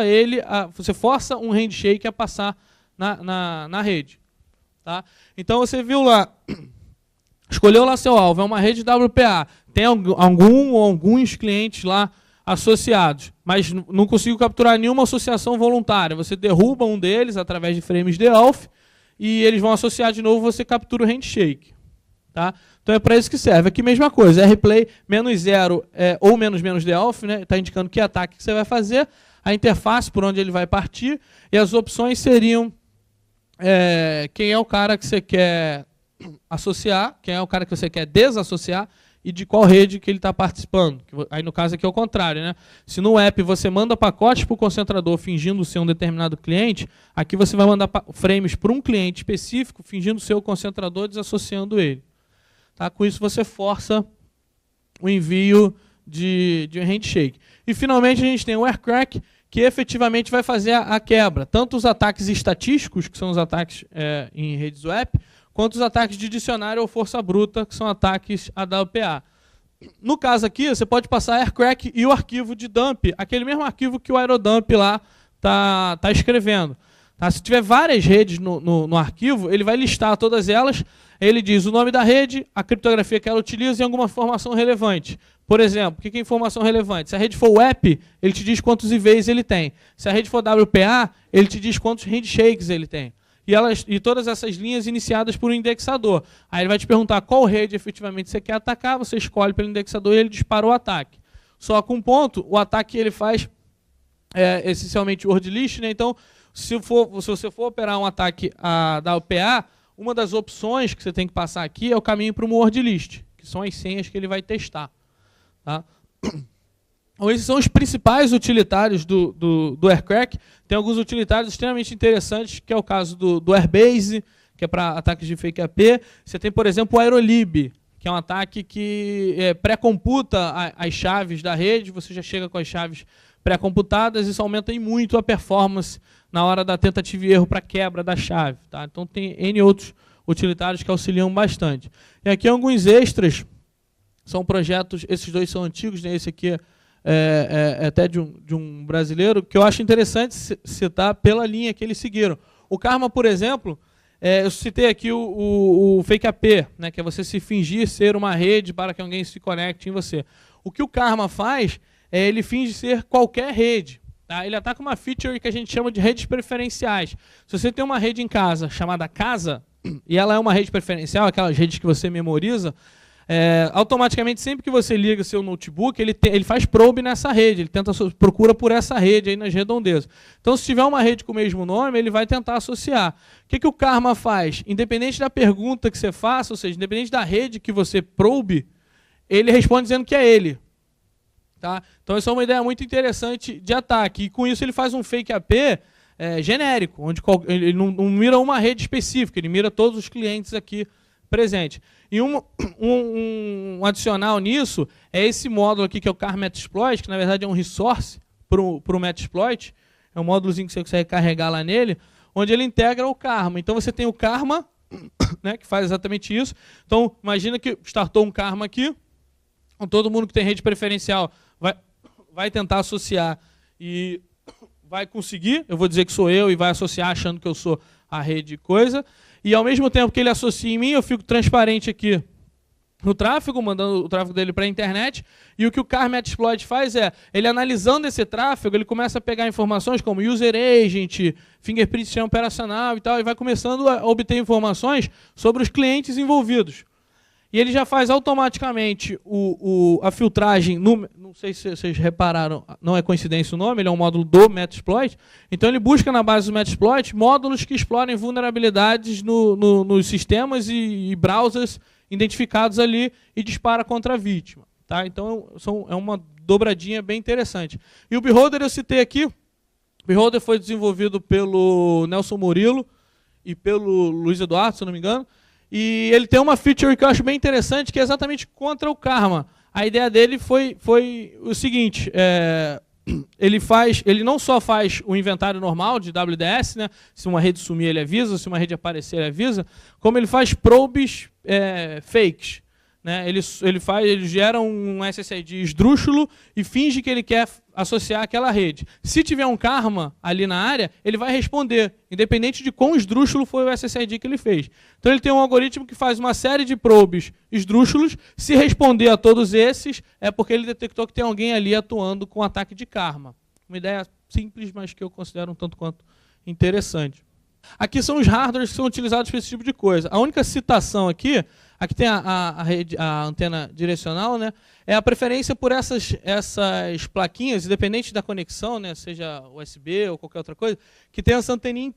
um handshake a passar na rede. Tá? Então você viu lá, escolheu lá seu alvo, é uma rede WPA, tem alguns clientes lá associados, mas não conseguiu capturar nenhuma associação voluntária. Você derruba um deles através de frames de alpha e eles vão associar de novo, você captura o handshake. Tá? Então é para isso que serve. Aqui mesma coisa, rplay -0 ou ---- the auth, né? Está indicando que ataque que você vai fazer, a interface por onde ele vai partir, e as opções seriam quem é o cara que você quer associar, quem é o cara que você quer desassociar, e de qual rede que ele está participando. Aí no caso aqui é o contrário, né? Se no app você manda pacotes para o concentrador fingindo ser um determinado cliente, aqui você vai mandar frames para um cliente específico fingindo ser o concentrador, desassociando ele. Tá? Com isso você força o envio de um handshake. E finalmente a gente tem o aircrack, que efetivamente vai fazer a quebra. Tanto os ataques estatísticos, que são os ataques em redes web, quanto os ataques de dicionário ou força bruta, que são ataques AWPA. No caso aqui, você pode passar aircrack e o arquivo de dump, aquele mesmo arquivo que o aerodump lá está escrevendo. Tá? Se tiver várias redes no arquivo, ele vai listar todas elas, ele diz o nome da rede, a criptografia que ela utiliza e alguma informação relevante. Por exemplo, o que é informação relevante? Se a rede for WEP, ele te diz quantos IVs ele tem. Se a rede for WPA, ele te diz quantos handshakes ele tem. E todas essas linhas iniciadas por um indexador. Aí ele vai te perguntar qual rede efetivamente você quer atacar, você escolhe pelo indexador e ele dispara o ataque. Só com um ponto, o ataque ele faz essencialmente word list, né? Então, se você for operar um ataque da WPA, uma das opções que você tem que passar aqui é o caminho para uma word list, que são as senhas que ele vai testar. Tá? Então, esses são os principais utilitários do aircrack. Tem alguns utilitários extremamente interessantes, que é o caso do Airbase, que é para ataques de fake AP. Você tem, por exemplo, o Aerolib, que é um ataque que pré-computa as chaves da rede, você já chega com as chaves pré-computadas, isso aumenta muito a performance na hora da tentativa e erro para quebra da chave. Tá? Então tem N outros utilitários que auxiliam bastante. E aqui alguns extras, são projetos, esses dois são antigos, né? Esse aqui é até de um brasileiro, que eu acho interessante citar pela linha que eles seguiram. O Karma, por exemplo, eu citei aqui o Fake AP, né, que é você se fingir ser uma rede para que alguém se conecte em você. O que o Karma faz ele finge ser qualquer rede. Tá? Ele ataca uma feature que a gente chama de redes preferenciais. Se você tem uma rede em casa chamada casa, e ela é uma rede preferencial, aquelas redes que você memoriza, automaticamente, sempre que você liga seu notebook, ele faz probe nessa rede, ele procura por essa rede aí nas redondezas. Então, se tiver uma rede com o mesmo nome, ele vai tentar associar. O que o Karma faz? Independente da pergunta que você faça, ou seja, independente da rede que você probe, ele responde dizendo que é ele. Tá? Então, essa é uma ideia muito interessante de ataque. E com isso, ele faz um fake AP genérico, onde ele não mira uma rede específica, ele mira todos os clientes aqui presente. E um adicional nisso é esse módulo aqui, que é o Karma Metasploit, que na verdade é um resource para o Metasploit. É um módulozinho que você consegue carregar lá nele, onde ele integra o Karma. Então você tem o Karma, né, que faz exatamente isso. Então imagina que startou um Karma aqui, então, todo mundo que tem rede preferencial vai tentar associar e vai conseguir. Eu vou dizer que sou eu e vai associar achando que eu sou a rede coisa. E ao mesmo tempo que ele associa em mim, eu fico transparente aqui no tráfego, mandando o tráfego dele para a internet. E o que o Karma Metasploit faz ele analisando esse tráfego, ele começa a pegar informações como user agent, fingerprint sistema operacional e tal, e vai começando a obter informações sobre os clientes envolvidos. E ele já faz automaticamente a filtragem, não sei se vocês repararam, não é coincidência o nome, ele é um módulo do Metasploit. Então ele busca na base do Metasploit módulos que explorem vulnerabilidades nos sistemas e browsers identificados ali e dispara contra a vítima. Tá? Então é uma dobradinha bem interessante. E o Beholder eu citei aqui, o Beholder foi desenvolvido pelo Nelson Murilo e pelo Luiz Eduardo, se eu não me engano. E ele tem uma feature que eu acho bem interessante, que é exatamente contra o Karma. A ideia dele foi o seguinte, ele não só faz o inventário normal de WDS, né, se uma rede sumir ele avisa, se uma rede aparecer ele avisa, como ele faz probes fakes. Né? Ele gera um SSID esdrúxulo e finge que ele quer associar aquela rede. Se tiver um Karma ali na área, ele vai responder, independente de quão esdrúxulo foi o SSID que ele fez. Então ele tem um algoritmo que faz uma série de probes esdrúxulos. Se responder a todos esses, é porque ele detectou que tem alguém ali atuando com ataque de Karma. Uma ideia simples, mas que eu considero um tanto quanto interessante. Aqui são os hardwares que são utilizados para esse tipo de coisa. A única citação aqui tem a antena direcional, né? É a preferência por essas plaquinhas, independente da conexão, né? Seja USB ou qualquer outra coisa, que tem essa anteninha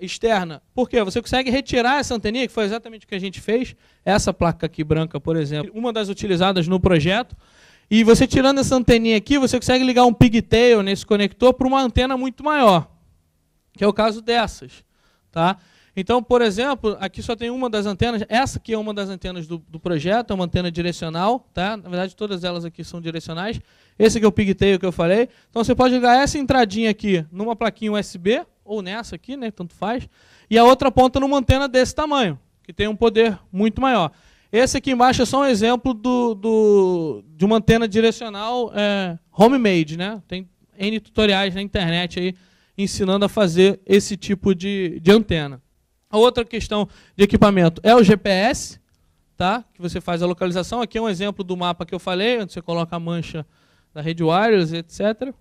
externa. Por quê? Você consegue retirar essa anteninha, que foi exatamente o que a gente fez, essa placa aqui branca, por exemplo, uma das utilizadas no projeto, e você tirando essa anteninha aqui, você consegue ligar um pigtail nesse conector para uma antena muito maior, que é o caso dessas. Tá? Então, por exemplo, aqui só tem uma das antenas, essa aqui é uma das antenas do projeto, é uma antena direcional, tá? Na verdade todas elas aqui são direcionais. Esse aqui é o pigtail que eu falei. Então você pode ligar essa entradinha aqui numa plaquinha USB, ou nessa aqui, né? Tanto faz, e a outra ponta numa antena desse tamanho, que tem um poder muito maior. Esse aqui embaixo é só um exemplo de uma antena direcional homemade, né? Tem N tutoriais na internet aí ensinando a fazer esse tipo de antena. A outra questão de equipamento é o GPS, tá? Que você faz a localização. Aqui é um exemplo do mapa que eu falei, onde você coloca a mancha da rede wireless, etc.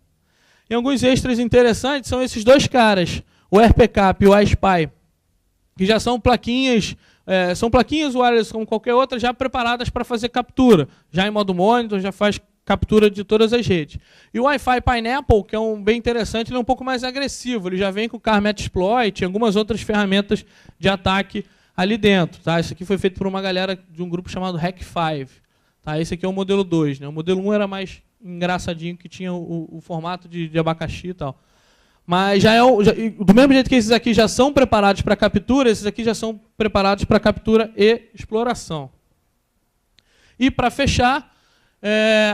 E alguns extras interessantes são esses dois caras, o RPCap e o iSpy, que já são plaquinhas wireless como qualquer outra, já preparadas para fazer captura. Já em modo monitor, já faz captura de todas as redes. E o Wi-Fi Pineapple, que é bem interessante, ele é um pouco mais agressivo. Ele já vem com o Car Metasploit e algumas outras ferramentas de ataque ali dentro. Tá? Isso aqui foi feito por uma galera de um grupo chamado Hack5. Tá? Esse aqui é o modelo 2. Né? O modelo 1 era mais engraçadinho, que tinha o formato de abacaxi e tal. Mas do mesmo jeito que esses aqui já são preparados para captura, esses aqui já são preparados para captura e exploração. E para fechar,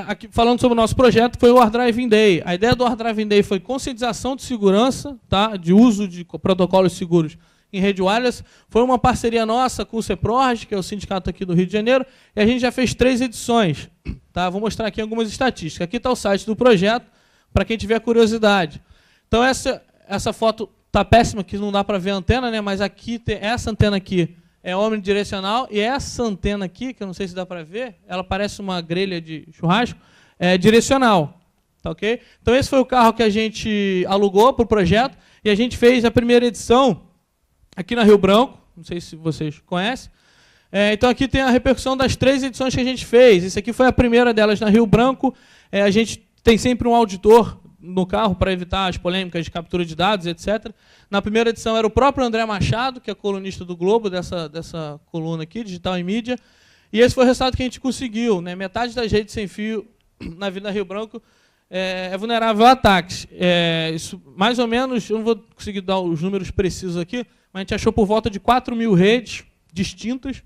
aqui, falando sobre o nosso projeto, foi o Hard Driving Day. A ideia do Hard Driving Day foi conscientização de segurança, tá? De uso de protocolos seguros em rede wireless. Foi uma parceria nossa com o CEPRORG, que é o sindicato aqui do Rio de Janeiro, e a gente já fez 3 edições. Tá? Vou mostrar aqui algumas estatísticas. Aqui está o site do projeto, para quem tiver curiosidade. Então essa foto está péssima, que não dá para ver a antena, né? Mas aqui essa antena aqui é omnidirecional, e essa antena aqui, que eu não sei se dá para ver, ela parece uma grelha de churrasco, é direcional. Tá, okay? Então esse foi o carro que a gente alugou para o projeto, e a gente fez a primeira edição aqui na Rio Branco, não sei se vocês conhecem. Então aqui tem a repercussão das 3 edições que a gente fez. Essa aqui foi a primeira delas na Rio Branco. A gente tem sempre um auditor no carro para evitar as polêmicas de captura de dados, etc. Na primeira edição era o próprio André Machado, que é colunista do Globo, dessa coluna aqui, Digital e Mídia. E esse foi o resultado que a gente conseguiu. Né? Metade das redes sem fio na Avenida Rio Branco é vulnerável a ataques. Isso, mais ou menos, eu não vou conseguir dar os números precisos aqui, mas a gente achou por volta de 4.000 redes distintas.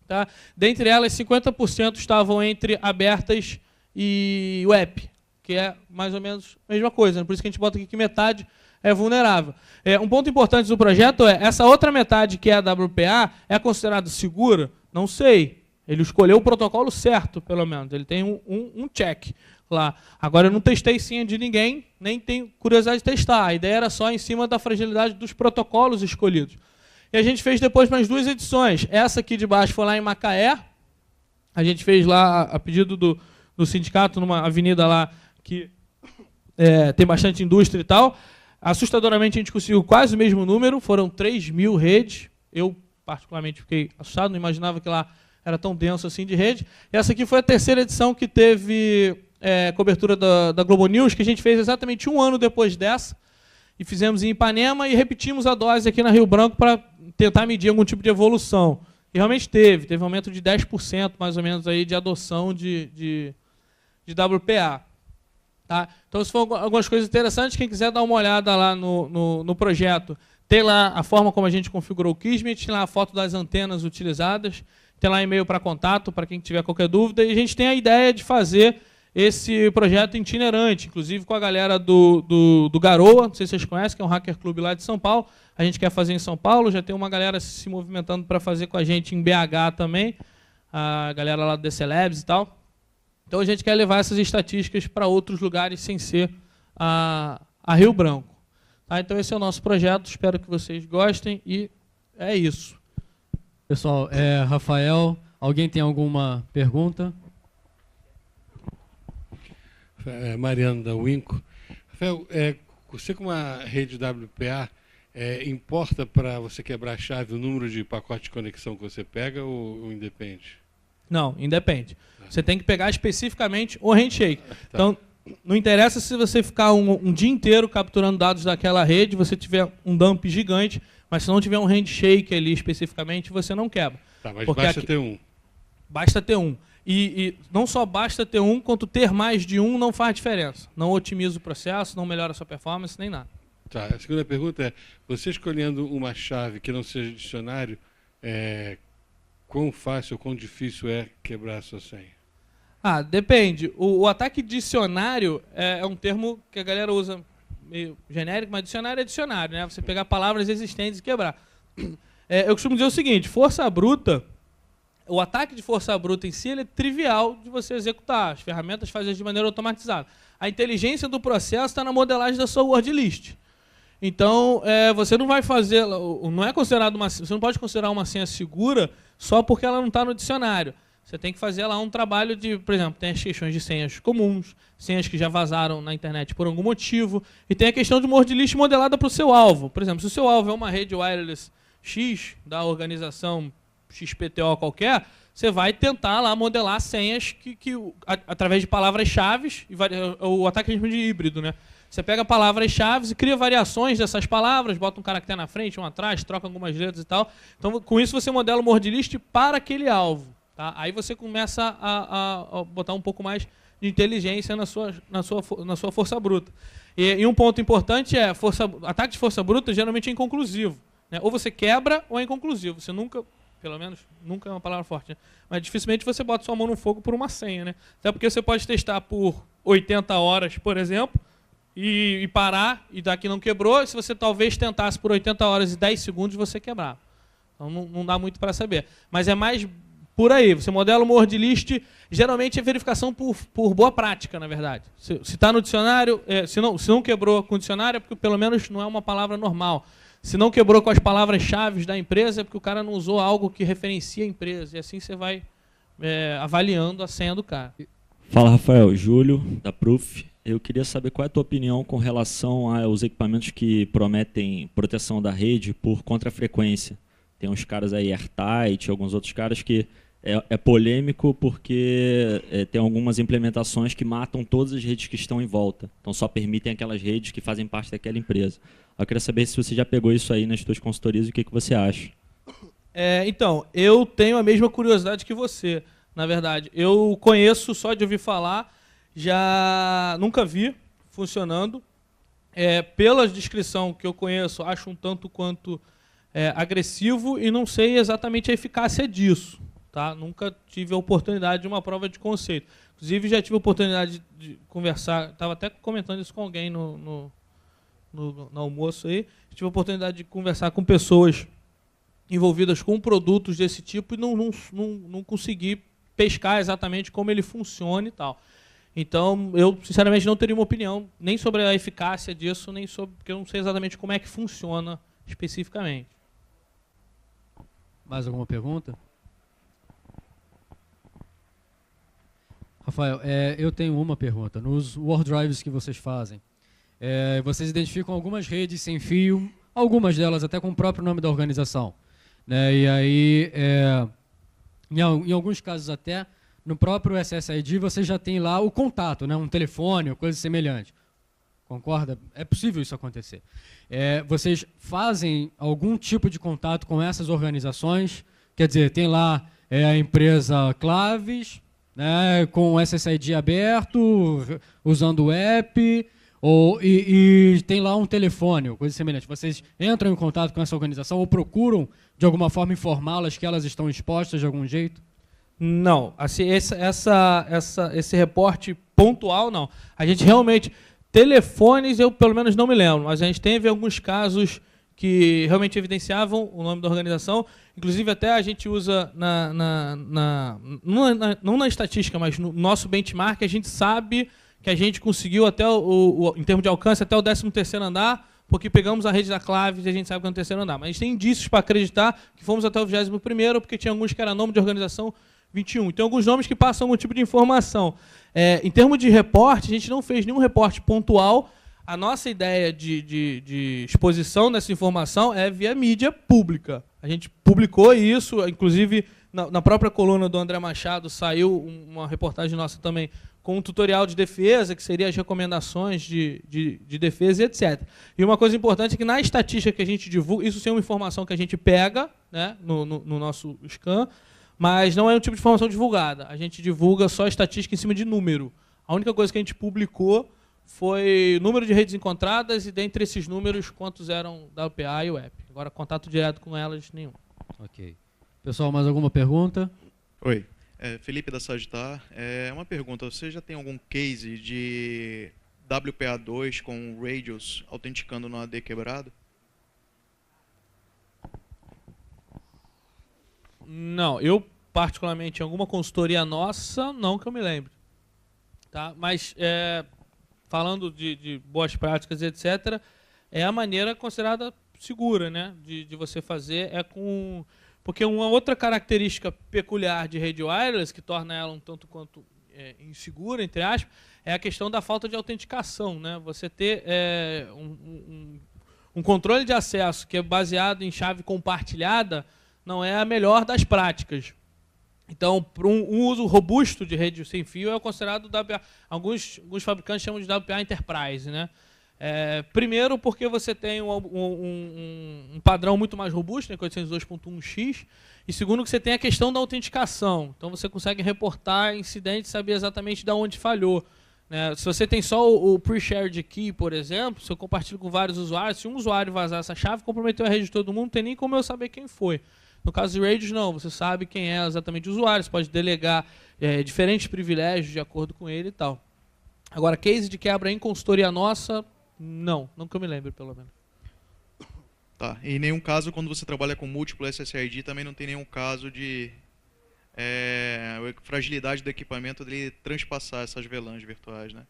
Tá? Dentre elas, 50% estavam entre abertas e web, que é mais ou menos a mesma coisa. Né? Por isso que a gente bota aqui que metade é vulnerável. Um ponto importante do projeto é essa outra metade, que é a WPA, é considerada segura? Não sei. Ele escolheu o protocolo certo, pelo menos. Ele tem um check lá. Agora, eu não testei senha de ninguém, nem tenho curiosidade de testar. A ideia era só em cima da fragilidade dos protocolos escolhidos. E a gente fez depois mais 2 edições. Essa aqui de baixo foi lá em Macaé. A gente fez lá a pedido do sindicato, numa avenida lá que tem bastante indústria e tal. Assustadoramente, a gente conseguiu quase o mesmo número. Foram 3.000 redes. Eu, particularmente, fiquei assustado. Não imaginava que lá era tão denso assim de rede. E essa aqui foi a 3ª edição que teve cobertura da Globo News, que a gente fez exatamente 1 ano depois dessa. E fizemos em Ipanema e repetimos a dose aqui na Rio Branco para tentar medir algum tipo de evolução. E realmente teve um aumento de 10% mais ou menos aí de adoção de WPA. Tá? Então, isso foram algumas coisas interessantes. Quem quiser dar uma olhada lá no projeto, tem lá a forma como a gente configurou o Kismet, tem lá a foto das antenas utilizadas, tem lá e-mail para contato, para quem tiver qualquer dúvida. E a gente tem a ideia de fazer esse projeto itinerante, inclusive com a galera do Garoa, não sei se vocês conhecem, que é um hacker clube lá de São Paulo. A gente quer fazer em São Paulo, já tem uma galera se movimentando para fazer com a gente em BH também, a galera lá do DC Labs e tal. Então a gente quer levar essas estatísticas para outros lugares sem ser a Rio Branco. Tá? Então esse é o nosso projeto, espero que vocês gostem e é isso. Pessoal, Rafael, alguém tem alguma pergunta? Mariano da Winco. Rafael, você com a rede WPA, Importa para você quebrar a chave o número de pacote de conexão que você pega ou independe? Não, independe. Você tem que pegar especificamente o handshake. Tá. Então, não interessa se você ficar um dia inteiro capturando dados daquela rede, você tiver um dump gigante, mas se não tiver um handshake ali especificamente, você não quebra. Tá, mas Porque basta ter um. Basta ter um. E não só basta ter um, quanto ter mais de um não faz diferença. Não otimiza o processo, não melhora a sua performance, nem nada. Tá, a segunda pergunta é, você escolhendo uma chave que não seja dicionário, quão fácil ou quão difícil é quebrar a sua senha? Depende. O ataque dicionário é um termo que a galera usa meio genérico, mas dicionário é dicionário, né? Você pegar palavras existentes e quebrar. Eu costumo dizer o seguinte, força bruta, o ataque de força bruta em si ele é trivial de você executar. As ferramentas fazem de maneira automatizada. A inteligência do processo está na modelagem da sua word list. Então, você não vai fazer, não é considerado você não pode considerar uma senha segura só porque ela não está no dicionário. Você tem que fazer lá um trabalho de, por exemplo, tem as questões de senhas comuns, senhas que já vazaram na internet por algum motivo, e tem a questão de word list modelada para o seu alvo. Por exemplo, se o seu alvo é uma rede wireless X, da organização XPTO qualquer, você vai tentar lá modelar senhas que através de palavras-chave, o ataque a gente chama de híbrido, né? Você pega palavras-chave e cria variações dessas palavras, bota um caractere na frente, um atrás, troca algumas letras e tal. Então, com isso, você modela o word list para aquele alvo. Tá? Aí você começa a botar um pouco mais de inteligência na sua força bruta. E um ponto importante é, ataque de força bruta geralmente é inconclusivo. Né? Ou você quebra ou é inconclusivo. Você nunca, pelo menos, nunca é uma palavra forte, né? Mas dificilmente você bota sua mão no fogo por uma senha. Né? Até porque você pode testar por 80 horas, por exemplo, e parar, e daqui não quebrou. E se você talvez tentasse por 80 horas e 10 segundos, você quebrava. Então não dá muito para saber. Mas é mais por aí. Você modela uma word list, geralmente é verificação por boa prática, na verdade. Se está no dicionário, se não quebrou com o dicionário, é porque pelo menos não é uma palavra normal. Se não quebrou com as palavras-chave da empresa, é porque o cara não usou algo que referencia a empresa. E assim você vai avaliando a senha do cara. Fala, Rafael. Júlio, da Proof. Eu queria saber qual é a tua opinião com relação aos equipamentos que prometem proteção da rede por contrafrequência. Tem uns caras aí, Airtight, alguns outros caras que é polêmico porque tem algumas implementações que matam todas as redes que estão em volta. Então só permitem aquelas redes que fazem parte daquela empresa. Eu queria saber se você já pegou isso aí nas tuas consultorias e o que você acha. Então, eu tenho a mesma curiosidade que você, na verdade. Eu conheço só de ouvir falar, já nunca vi funcionando. Pela descrição que eu conheço, acho um tanto quanto agressivo e não sei exatamente a eficácia disso. Tá? Nunca tive a oportunidade de uma prova de conceito. Inclusive, já tive a oportunidade de conversar, estava até comentando isso com alguém no almoço aí, tive a oportunidade de conversar com pessoas envolvidas com produtos desse tipo e não consegui pescar exatamente como ele funciona e tal. Então, eu, sinceramente, não teria uma opinião nem sobre a eficácia disso, nem sobre, porque eu não sei exatamente como é que funciona especificamente. Mais alguma pergunta? Rafael, eu tenho uma pergunta. Nos Word Drives que vocês fazem, vocês identificam algumas redes sem fio, algumas delas até com o próprio nome da organização. Né? E aí, em alguns casos até, no próprio SSID você já tem lá o contato, né? Um telefone ou coisa semelhante. Concorda? É possível isso acontecer. Vocês fazem algum tipo de contato com essas organizações? Quer dizer, tem lá a empresa Claves, né, com o SSID aberto, usando o app, e tem lá um telefone, ou coisa semelhante. Vocês entram em contato com essa organização ou procuram, de alguma forma, informá-las que elas estão expostas de algum jeito? Não. Assim, esse reporte pontual, não. A gente realmente... Telefones, eu pelo menos não me lembro, mas a gente teve alguns casos que realmente evidenciavam o nome da organização. Inclusive, até a gente usa, não na estatística, mas no nosso benchmark, a gente sabe que a gente conseguiu, até em termos de alcance, até o 13º andar, porque pegamos a rede da Claves e a gente sabe que é no 3º andar. Mas a gente tem indícios para acreditar que fomos até o 21º, porque tinha alguns que era nome de organização 21. Tem alguns nomes que passam algum tipo de informação. Em termos de reporte, a gente não fez nenhum reporte pontual. A nossa ideia de exposição dessa informação é via mídia pública. A gente publicou isso, inclusive na própria coluna do André Machado saiu uma reportagem nossa também com um tutorial de defesa, que seria as recomendações de defesa e etc. E uma coisa importante é que na estatística que a gente divulga, isso é uma informação que a gente pega, né, no nosso scan, mas não é um tipo de informação divulgada. A gente divulga só estatística em cima de número. A única coisa que a gente publicou foi número de redes encontradas e, dentre esses números, quantos eram da WPA e o EP. Agora, contato direto com elas, nenhum. Ok. Pessoal, mais alguma pergunta? Oi, Felipe da Sagitar. Uma pergunta, você já tem algum case de WPA2 com radios autenticando no AD quebrado? Não, eu particularmente, em alguma consultoria nossa, não que eu me lembre. Tá? Mas, falando de boas práticas, etc., é a maneira considerada segura, né, de você fazer, porque uma outra característica peculiar de rede wireless, que torna ela um tanto quanto insegura, entre aspas, é a questão da falta de autenticação, né? Você ter um controle de acesso que é baseado em chave compartilhada não é a melhor das práticas. Então, para um uso robusto de rede sem fio é considerado WPA. Alguns fabricantes chamam de WPA Enterprise, né? Primeiro, porque você tem um padrão muito mais robusto, né, 802.1x, e segundo, que você tem a questão da autenticação. Então, você consegue reportar incidentes e saber exatamente de onde falhou. Né? Se você tem só o pre-shared key, por exemplo, se eu compartilho com vários usuários, se um usuário vazar essa chave, comprometeu a rede de todo mundo, não tem nem como eu saber quem foi. No caso de radios, não. Você sabe quem é exatamente o usuário, você pode delegar diferentes privilégios de acordo com ele e tal. Agora, case de quebra em consultoria nossa, não que eu me lembre, pelo menos. Tá, e em nenhum caso, quando você trabalha com múltiplo SSID, também não tem nenhum caso de fragilidade do equipamento dele transpassar essas VLANs virtuais, né?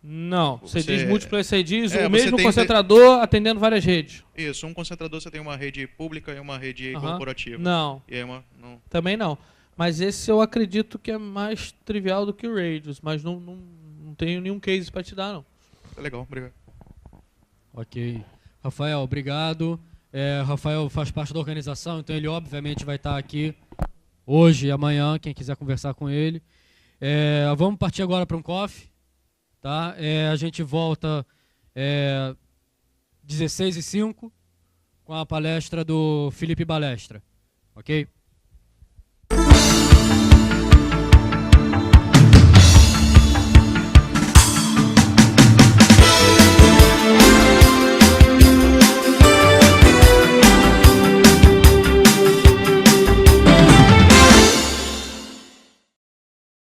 Não, você diz múltiplo SSIDs, o você mesmo tem concentrador atendendo várias redes. Isso, um concentrador você tem uma rede pública e uma rede corporativa. Não, E aí não. também não. Mas esse eu acredito que é mais trivial do que o Radius, mas não tenho nenhum case para te dar, não. Tá legal, obrigado. Ok. Rafael, obrigado. Rafael faz parte da organização, então ele obviamente vai estar aqui hoje e amanhã, quem quiser conversar com ele. Vamos partir agora para um coffee. Tá? A gente volta 16h05 com a palestra do Felipe Balestra. Ok?